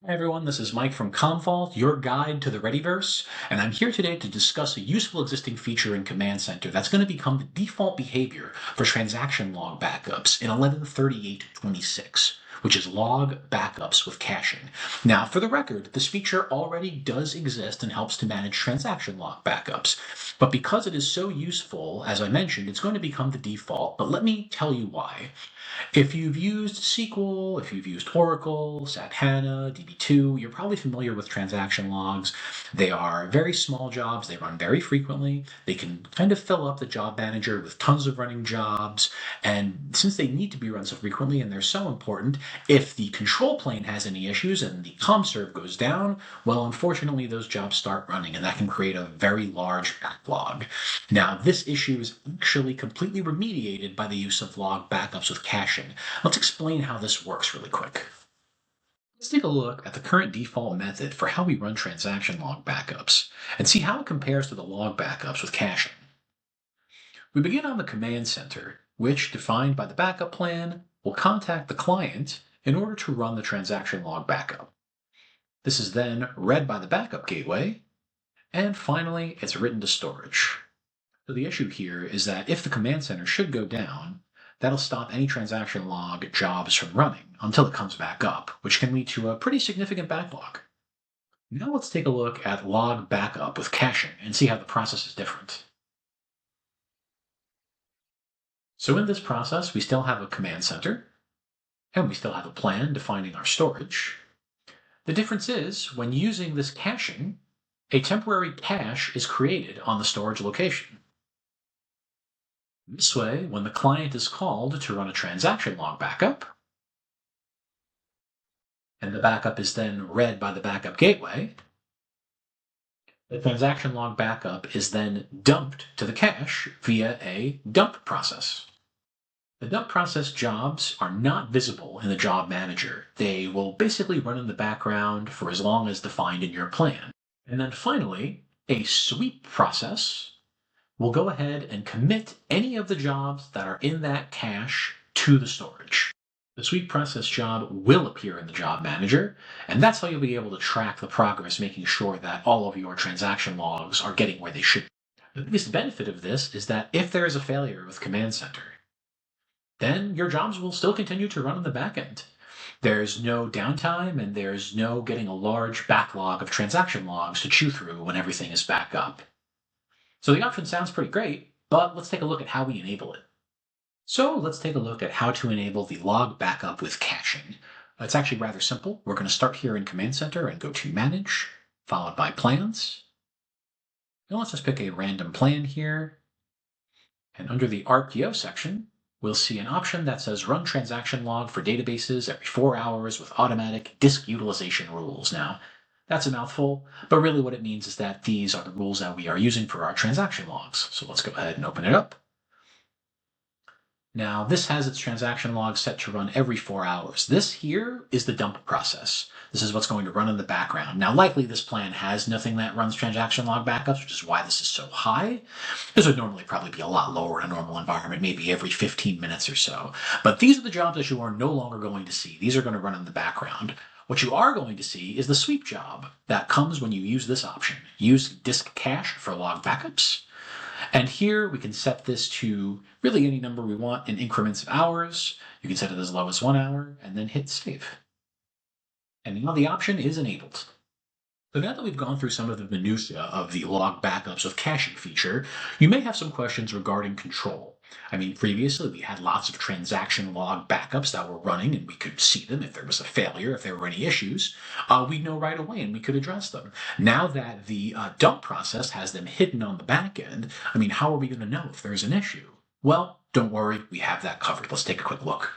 Hi everyone, this is Mike from Commvault, your guide to the Readyverse, and I'm here today to discuss a useful existing feature in Command Center that's going to become the default behavior for transaction log backups in 1138.26, which is log backups with caching. Now, for the record, this feature already does exist and helps to manage transaction log backups, but because it is so useful, as I mentioned, it's going to become the default, but let me tell you why. If you've used SQL, if you've used Oracle, SAP HANA, DB2, you're probably familiar with transaction logs. They are very small jobs. They run very frequently. They can kind of fill up the job manager with tons of running jobs. And since they need to be run so frequently and they're so important, if the control plane has any issues and the comm serve goes down, well, unfortunately, those jobs start running and that can create a very large backlog. Now, this issue is actually completely remediated by the use of log backups with caching. Let's explain how this works really quick. Let's take a look at the current default method for how we run transaction log backups and see how it compares to the log backups with caching. We begin on the command center, which, defined by the backup plan, will contact the client in order to run the transaction log backup. This is then read by the backup gateway, and finally, it's written to storage. So the issue here is that if the command center should go down, that'll stop any transaction log jobs from running until it comes back up, which can lead to a pretty significant backlog. Now let's take a look at log backup with caching and see how the process is different. So in this process, we still have a command center, and we still have a plan defining our storage. The difference is, when using this caching, a temporary cache is created on the storage location. This way, when the client is called to run a transaction log backup, and the backup is then read by the backup gateway, the transaction log backup is then dumped to the cache via a dump process. The dump process jobs are not visible in the job manager. They will basically run in the background for as long as defined in your plan. And then finally, a sweep process will go ahead and commit any of the jobs that are in that cache to the storage. The sweep process job will appear in the job manager, and that's how you'll be able to track the progress, making sure that all of your transaction logs are getting where they should be. The biggest benefit of this is that if there is a failure with Command Center, then your jobs will still continue to run in the backend. There's no downtime, and there's no getting a large backlog of transaction logs to chew through when everything is back up. So the option sounds pretty great, but let's take a look at how we enable it. So let's take a look at how to enable the log backup with caching. It's actually rather simple. We're going to start here in Command Center and go to Manage, followed by Plans. And let's just pick a random plan here. And under the RPO section, we'll see an option that says Run Transaction Log for databases every 4 hours with automatic disk utilization rules. Now, that's a mouthful, but really what it means is that these are the rules that we are using for our transaction logs. So let's go ahead and open it up. Now, this has its transaction log set to run every 4 hours. This here is the dump process. This is what's going to run in the background. Now, likely this plan has nothing that runs transaction log backups, which is why this is so high. This would normally probably be a lot lower in a normal environment, maybe every 15 minutes or so. But these are the jobs that you are no longer going to see. These are going to run in the background. What you are going to see is the sweep job that comes when you use this option. Use disk cache for log backups. And here we can set this to really any number we want in increments of hours. You can set it as low as 1 hour and then hit save. And now the option is enabled. So now that we've gone through some of the minutiae of the log backups with caching feature, you may have some questions regarding control. I mean, previously we had lots of transaction log backups that were running and we could see them if there was a failure, if there were any issues. We'd know right away and we could address them. Now that the dump process has them hidden on the back end, I mean, how are we going to know if there's an issue? Well, don't worry, we have that covered. Let's take a quick look.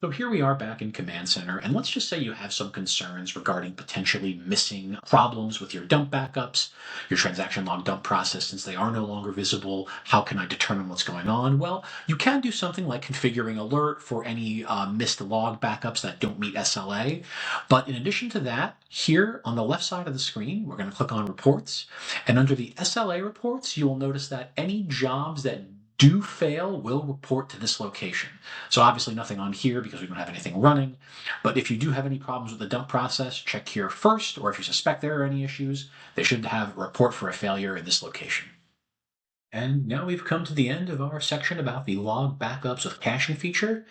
So here we are back in Command Center, and let's just say you have some concerns regarding potentially missing problems with your dump backups, your transaction log dump process, since they are no longer visible. How can I determine what's going on? Well, you can do something like configuring alert for any missed log backups that don't meet SLA. But in addition to that, here on the left side of the screen, we're going to click on Reports, and under the SLA reports, you will notice that any jobs that do fail will report to this location. So obviously nothing on here because we don't have anything running. But if you do have any problems with the dump process, check here first, or if you suspect there are any issues, they should have a report for a failure in this location. And now we've come to the end of our section about the log backups with caching feature.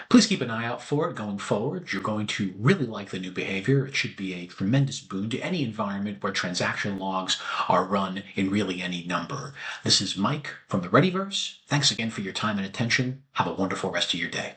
Please keep an eye out for it going forward. You're going to really like the new behavior. It should be a tremendous boon to any environment where transaction logs are run in really any number. This is Mike from the Readyverse. Thanks again for your time and attention. Have a wonderful rest of your day.